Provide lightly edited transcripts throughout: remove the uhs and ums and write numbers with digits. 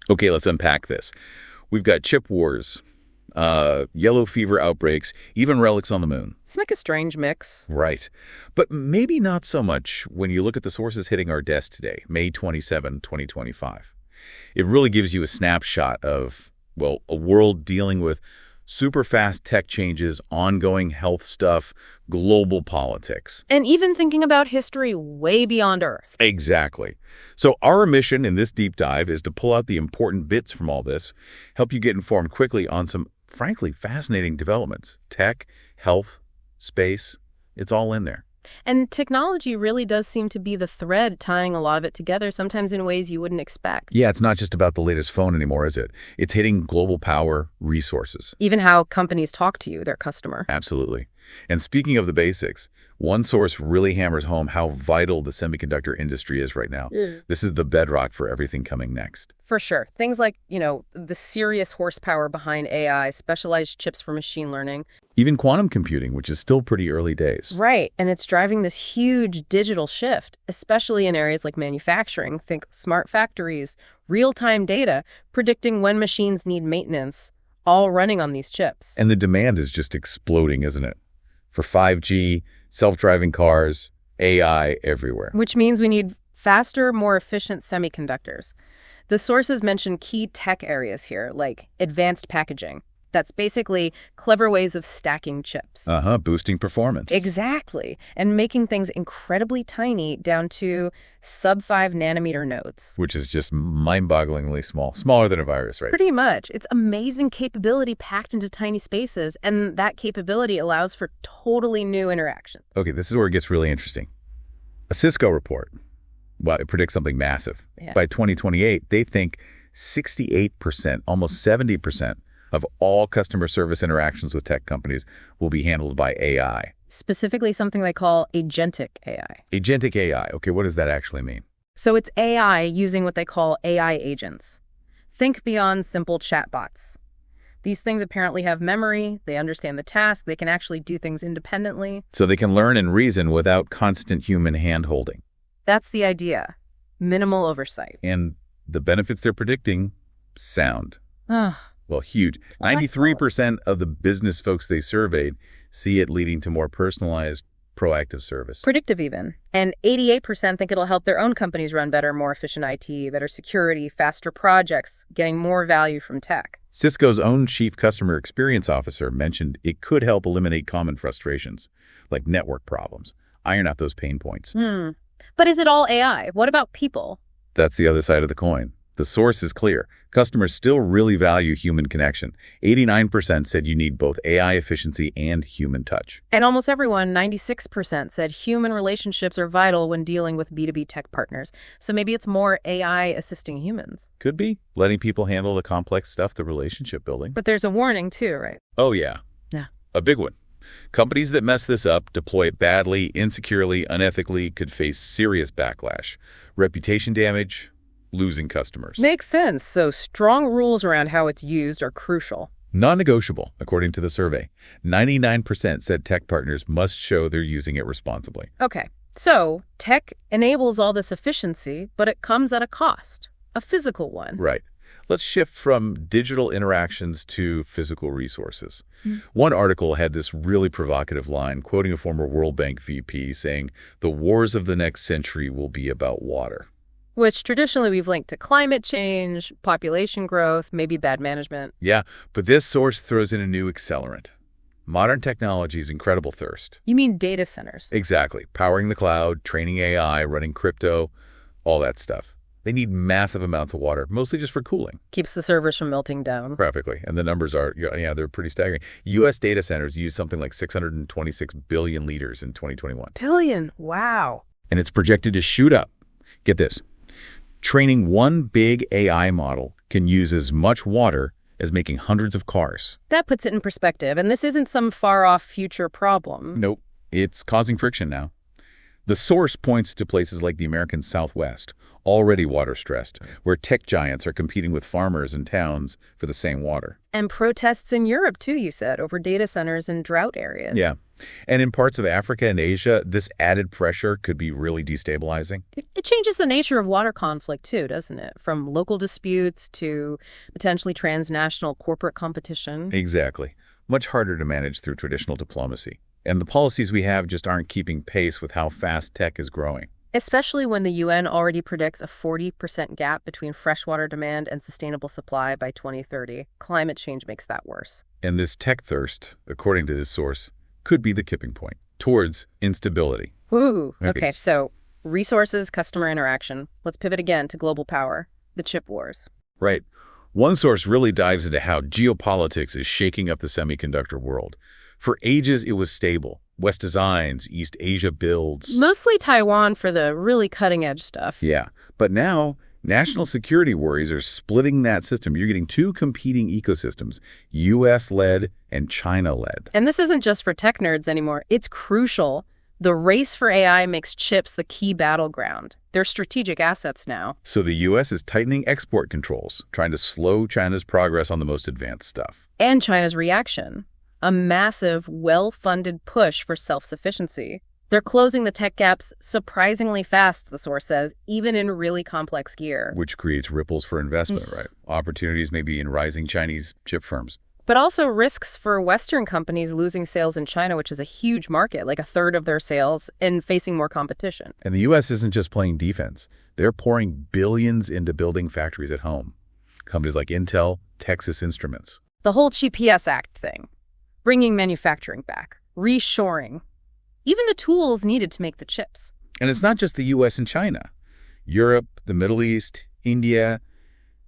Okay, let's unpack this. We've got chip wars, yellow fever outbreaks, even relics on the moon. It's like a strange mix. Right. But maybe not so much when you look at the sources hitting our desk today, May 27, 2025. It really gives you a snapshot of, well, a world dealing with super fast tech changes, ongoing health stuff, global politics. And even thinking about history way beyond Earth. Exactly. So our mission in this deep dive is to pull out the important bits from all this, help you get informed quickly on some, frankly, fascinating developments. Tech, health, space, it's all in there. And technology really does seem to be the thread tying a lot of it together, sometimes in ways you wouldn't expect. Yeah, it's not just about the latest phone anymore, is it? It's hitting global power, resources. Even how companies talk to you, their customer. Absolutely. And speaking of the basics, one source really hammers home how vital the semiconductor industry is right now. This is the bedrock for everything coming next. For sure. Things like, the serious horsepower behind AI, specialized chips for machine learning. Even quantum computing, which is still pretty early days. Right. And it's driving this huge digital shift, especially in areas like manufacturing. Think smart factories, real-time data, predicting when machines need maintenance, all running on these chips. And the demand is just exploding, isn't it? For 5G, self-driving cars, AI everywhere. Which means we need faster, more efficient semiconductors. The sources mention key tech areas here, like advanced packaging. That's basically clever ways of stacking chips. Boosting performance. Exactly. And making things incredibly tiny down to sub-5 nanometer nodes. Which is just mind-bogglingly small. Smaller than a virus, right? Pretty much. It's amazing capability packed into tiny spaces, and that capability allows for totally new interactions. Okay, this is where it gets really interesting. A Cisco report, well, it predicts something massive. Yeah. By 2028, they think 68%, almost 70%, of all customer service interactions with tech companies will be handled by AI. Specifically something they call Agentic AI. Agentic AI. Okay, what does that actually mean? So it's AI using what they call AI agents. Think beyond simple chatbots. These things apparently have memory, they understand the task, they can actually do things independently. So they can learn and reason without constant human hand-holding. That's the idea. Minimal oversight. And the benefits they're predicting, sound. Ugh. Well, huge. 93% of the business folks they surveyed see it leading to more personalized, proactive service. Predictive even. And 88% think it'll help their own companies run better, more efficient IT, better security, faster projects, getting more value from tech. Cisco's own chief customer experience officer mentioned it could help eliminate common frustrations, like network problems, iron out those pain points. But is it all AI? What about people? That's the other side of the coin. The source is clear. Customers still really value human connection. 89% said you need both AI efficiency and human touch. And almost everyone, 96%, said human relationships are vital when dealing with B2B tech partners. So maybe it's more AI assisting humans. Could be. Letting people handle the complex stuff, the relationship building. But there's a warning too, right? Oh, yeah. Yeah. A big one. Companies that mess this up, deploy it badly, insecurely, unethically, could face serious backlash. Reputation damage, losing customers. Makes sense. So strong rules around how it's used are crucial. Non-negotiable, according to the survey. 99% said tech partners must show they're using it responsibly. Okay. So tech enables all this efficiency, but it comes at a cost, a physical one. Right. Let's shift from digital interactions to physical resources. One article had this really provocative line, quoting a former World Bank VP saying, "The wars of the next century will be about water." Which traditionally we've linked to climate change, population growth, maybe bad management. Yeah, but this source throws in a new accelerant. Modern technology's incredible thirst. You mean data centers? Exactly. Powering the cloud, training AI, running crypto, all that stuff. They need massive amounts of water, mostly just for cooling. Keeps the servers from melting down. Graphically. And the numbers are, yeah, they're pretty staggering. U.S. data centers use something like 626 billion liters in 2021. Billion? Wow. And it's projected to shoot up. Get this. Training one big AI model can use as much water as making hundreds of cars. That puts it in perspective, and this isn't some far-off future problem. Nope. It's causing friction now. The source points to places like the American Southwest, already water-stressed, where tech giants are competing with farmers and towns for the same water. And protests in Europe, too, you said, over data centers in drought areas. Yeah. And in parts of Africa and Asia, this added pressure could be really destabilizing. It changes the nature of water conflict, too, doesn't it? From local disputes to potentially transnational corporate competition. Exactly. Much harder to manage through traditional diplomacy. And the policies we have just aren't keeping pace with how fast tech is growing. Especially when the UN already predicts a 40% gap between freshwater demand and sustainable supply by 2030. Climate change makes that worse. And this tech thirst, according to this source, could be the tipping point towards instability. Ooh, okay, so resources, customer interaction. Let's pivot again to global power, the chip wars. Right. One source really dives into how geopolitics is shaking up the semiconductor world. For ages, it was stable. West designs, East Asia builds. Mostly Taiwan for the really cutting-edge stuff. Yeah, but now national security worries are splitting that system. You're getting two competing ecosystems, U.S.-led and China-led. And this isn't just for tech nerds anymore. It's crucial. The race for AI makes chips the key battleground. They're strategic assets now. So the U.S. is tightening export controls, trying to slow China's progress on the most advanced stuff. And China's reaction. A massive, well-funded push for self-sufficiency. They're closing the tech gaps surprisingly fast, the source says, even in really complex gear. Which creates ripples for investment, right? Opportunities may be in rising Chinese chip firms. But also risks for Western companies losing sales in China, which is a huge market, like a third of their sales, and facing more competition. And the U.S. isn't just playing defense. They're pouring billions into building factories at home. Companies like Intel, Texas Instruments. The whole GPS Act thing. Bringing manufacturing back, reshoring, even the tools needed to make the chips. And it's not just the U.S. and China. Europe, the Middle East, India,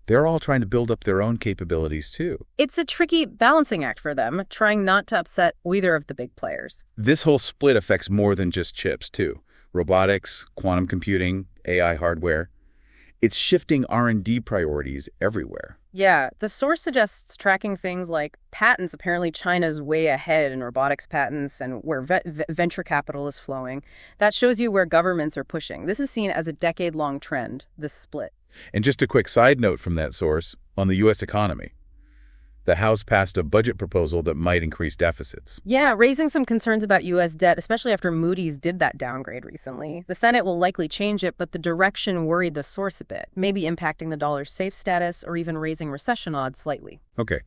they're all trying to build up their own capabilities too. It's a tricky balancing act for them, trying not to upset either of the big players. This whole split affects more than just chips too. Robotics, quantum computing, AI hardware. It's shifting R&D priorities everywhere. Yeah, the source suggests tracking things like patents. Apparently, China's way ahead in robotics patents and where venture capital is flowing. That shows you where governments are pushing. This is seen as a decade-long trend, this split. And just a quick side note from that source on the U.S. economy. The House passed a budget proposal that might increase deficits. Yeah, raising some concerns about U.S. debt, especially after Moody's did that downgrade recently. The Senate will likely change it, but the direction worried the source a bit, maybe impacting the dollar's safe status or even raising recession odds slightly. Okay,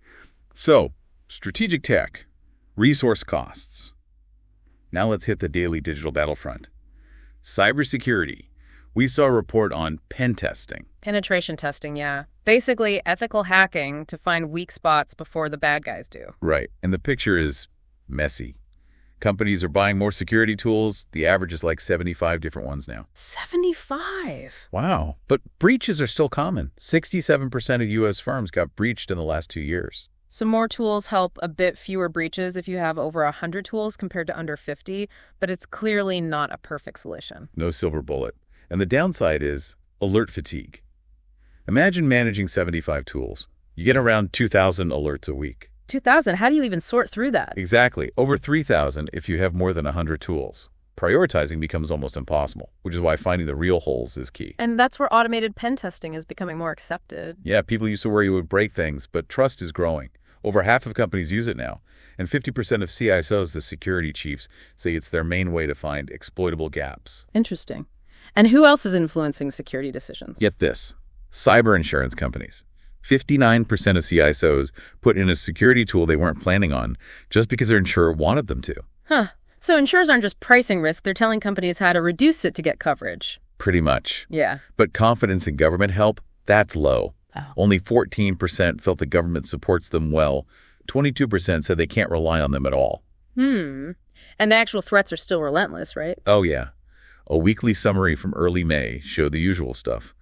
so strategic tech, resource costs. Now let's hit the daily digital battlefront. Cybersecurity. We saw a report on pen testing. Penetration testing, yeah. Basically, ethical hacking to find weak spots before the bad guys do. Right, and the picture is messy. Companies are buying more security tools. The average is like 75 different ones now. 75? Wow. But breaches are still common. 67% of U.S. firms got breached in the last 2 years. So more tools help a bit fewer breaches if you have over 100 tools compared to under 50, but it's clearly not a perfect solution. No silver bullet. And the downside is alert fatigue. Imagine managing 75 tools. You get around 2,000 alerts a week. 2,000? How do you even sort through that? Exactly. Over 3,000 if you have more than 100 tools. Prioritizing becomes almost impossible, which is why finding the real holes is key. And that's where automated pen testing is becoming more accepted. Yeah, people used to worry it would break things, but trust is growing. Over half of companies use it now. And 50% of CISOs, the security chiefs, say it's their main way to find exploitable gaps. Interesting. And who else is influencing security decisions? Get this. Cyber insurance companies. 59% of CISOs put in a security tool they weren't planning on just because their insurer wanted them to. Huh. So insurers aren't just pricing risk, they're telling companies how to reduce it to get coverage. Pretty much. Yeah. But confidence in government help, that's low. Oh. Only 14% felt the government supports them well. 22% said they can't rely on them at all. And the actual threats are still relentless, right? Oh, yeah. A weekly summary from early May showed the usual stuff.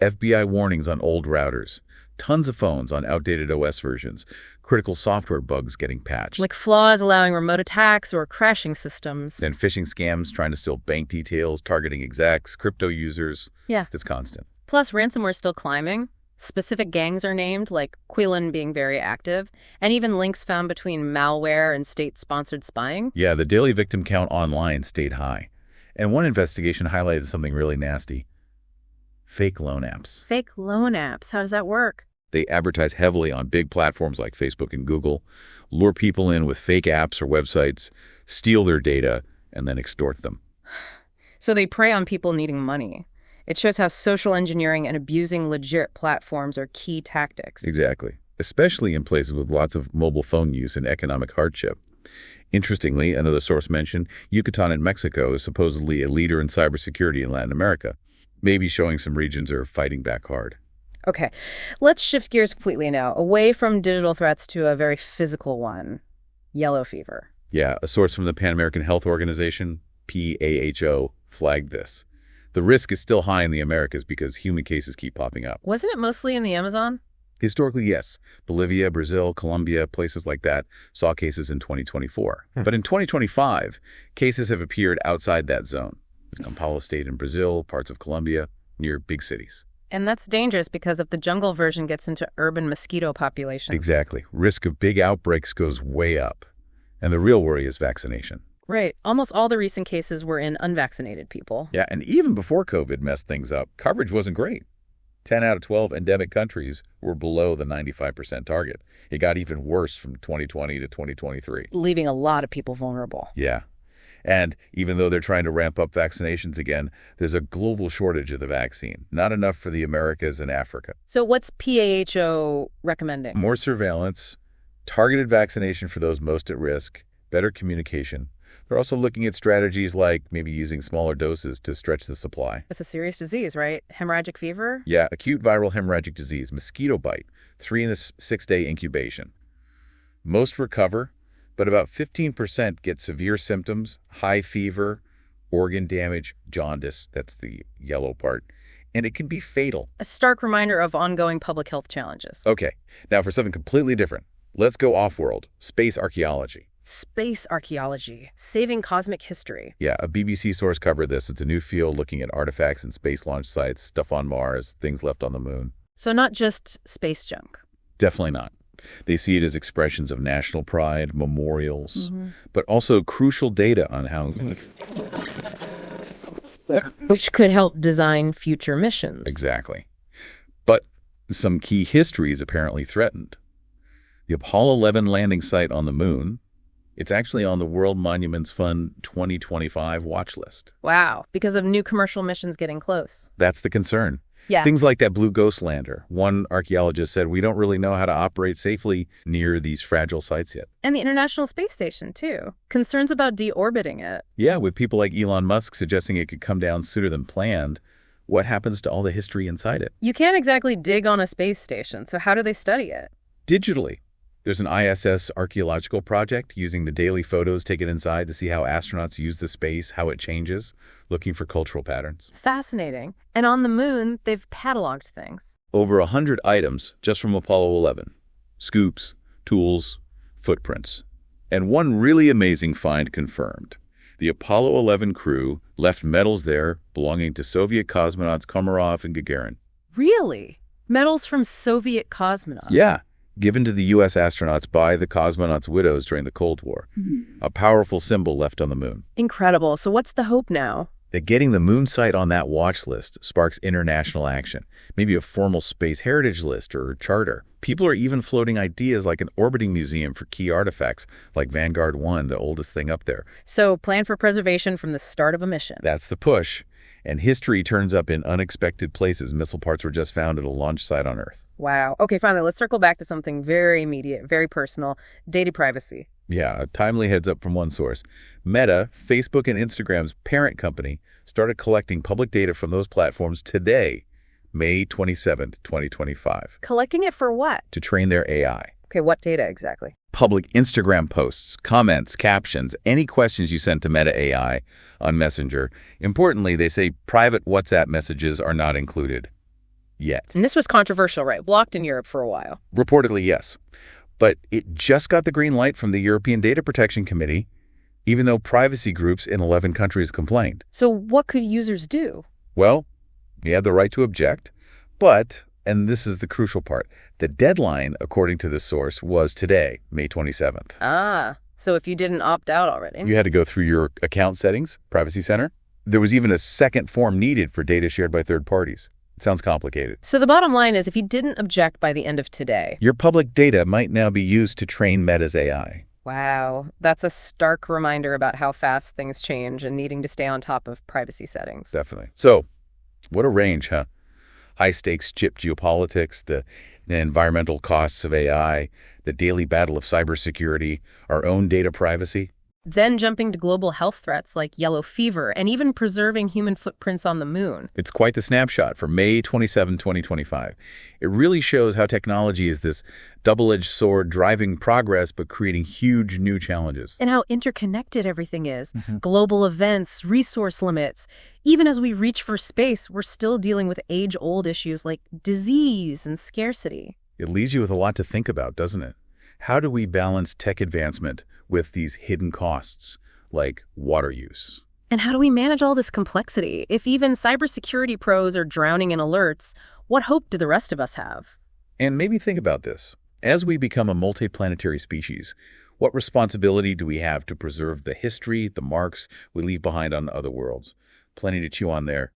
FBI warnings on old routers, tons of phones on outdated OS versions, critical software bugs getting patched. Like flaws allowing remote attacks or crashing systems. Then phishing scams trying to steal bank details, targeting execs, crypto users. Yeah. It's constant. Plus, ransomware's still climbing. Specific gangs are named, like Quillen being very active, and even links found between malware and state-sponsored spying. Yeah, the daily victim count online stayed high. And one investigation highlighted something really nasty: fake loan apps. Fake loan apps. How does that work? They advertise heavily on big platforms like Facebook and Google, lure people in with fake apps or websites, steal their data, and then extort them. So they prey on people needing money. It shows how social engineering and abusing legit platforms are key tactics. Exactly, especially in places with lots of mobile phone use and economic hardship. Interestingly, another source mentioned Yucatan in Mexico is supposedly a leader in cybersecurity in Latin America, maybe showing some regions are fighting back hard. Okay, let's shift gears completely now, away from digital threats to a very physical one: yellow fever. Yeah, a source from the Pan American Health Organization, PAHO, flagged this. The risk is still high in the Americas because human cases keep popping up. Wasn't it mostly in the Amazon? Historically, yes. Bolivia, Brazil, Colombia, places like that saw cases in 2024. But in 2025, cases have appeared outside that zone. There's São Paulo State in Brazil, parts of Colombia, near big cities. And that's dangerous because if the jungle version gets into urban mosquito populations. Exactly. Risk of big outbreaks goes way up. And the real worry is vaccination. Right. Almost all the recent cases were in unvaccinated people. Yeah, and even before COVID messed things up, coverage wasn't great. 10 out of 12 endemic countries were below the 95% target. It got even worse from 2020 to 2023. Leaving a lot of people vulnerable. Yeah. And even though they're trying to ramp up vaccinations again, there's a global shortage of the vaccine. Not enough for the Americas and Africa. So what's PAHO recommending? More surveillance, targeted vaccination for those most at risk, better communication. They're also looking at strategies like maybe using smaller doses to stretch the supply. It's a serious disease, right? Hemorrhagic fever? Yeah, acute viral hemorrhagic disease, mosquito bite, 3 to 6 day incubation. Most recover, but about 15% get severe symptoms, high fever, organ damage, jaundice, that's the yellow part, and it can be fatal. A stark reminder of ongoing public health challenges. Okay, now for something completely different. Let's go off-world, space archaeology. Space archaeology, saving cosmic history. Yeah, a BBC source covered this. It's a new field looking at artifacts and space launch sites, stuff on Mars, things left on the moon. So not just space junk. Definitely not. They see it as expressions of national pride, memorials, but also crucial data on how... Which could help design future missions. Exactly. But some key history is apparently threatened. The Apollo 11 landing site on the moon, it's actually on the World Monuments Fund 2025 watch list. Wow, because of new commercial missions getting close. That's the concern. Yeah. Things like that Blue Ghost lander. One archaeologist said, we don't really know how to operate safely near these fragile sites yet. And the International Space Station, too. Concerns about deorbiting it. Yeah, with people like Elon Musk suggesting it could come down sooner than planned, what happens to all the history inside it? You can't exactly dig on a space station, so how do they study it? Digitally. There's an ISS archaeological project using the daily photos taken inside to see how astronauts use the space, how it changes, looking for cultural patterns. Fascinating. And on the moon, they've cataloged things. Over 100 items just from Apollo 11. Scoops, tools, footprints. And one really amazing find confirmed. The Apollo 11 crew left medals there belonging to Soviet cosmonauts Komarov and Gagarin. Really? Medals from Soviet cosmonauts? Yeah. Given to the U.S. astronauts by the cosmonauts' widows during the Cold War. A powerful symbol left on the moon. Incredible. So what's the hope now? That getting the moon site on that watch list sparks international action, maybe a formal space heritage list or charter. People are even floating ideas like an orbiting museum for key artifacts, like Vanguard 1, the oldest thing up there. So plan for preservation from the start of a mission. That's the push. And history turns up in unexpected places. Missile parts were just found at a launch site on Earth. Wow. Okay, finally, let's circle back to something very immediate, very personal: data privacy. Yeah, a timely heads up from one source. Meta, Facebook and Instagram's parent company, started collecting public data from those platforms today, May 27th, 2025. Collecting it for what? To train their AI. Okay, what data exactly? Public Instagram posts, comments, captions, any questions you send to Meta AI on Messenger. Importantly, they say private WhatsApp messages are not included. Yet. And this was controversial, right? Blocked in Europe for a while. Reportedly, yes. But it just got the green light from the European Data Protection Committee, even though privacy groups in 11 countries complained. So what could users do? Well, you have the right to object, but, and this is the crucial part, the deadline, according to this source, was today, May 27th. Ah, so if you didn't opt out already. You had to go through your account settings, Privacy Center, There was even a second form needed for data shared by third parties. It sounds complicated. So the bottom line is, if he didn't object by the end of today. Your public data might now be used to train Meta's AI. Wow, that's a stark reminder about how fast things change and needing to stay on top of privacy settings. Definitely. So, what a range, huh? High-stakes chip geopolitics, the environmental costs of AI, the daily battle of cybersecurity, our own data privacy. Then jumping to global health threats like yellow fever and even preserving human footprints on the moon. It's quite the snapshot for May 27, 2025. It really shows how technology is this double-edged sword driving progress but creating huge new challenges. And how interconnected everything is. Global events, resource limits. Even as we reach for space, we're still dealing with age-old issues like disease and scarcity. It leaves you with a lot to think about, doesn't it? How do we balance tech advancement with these hidden costs, like water use? And how do we manage all this complexity? If even cybersecurity pros are drowning in alerts, what hope do the rest of us have? And maybe think about this. As we become a multiplanetary species, what responsibility do we have to preserve the history, the marks we leave behind on other worlds? Plenty to chew on there.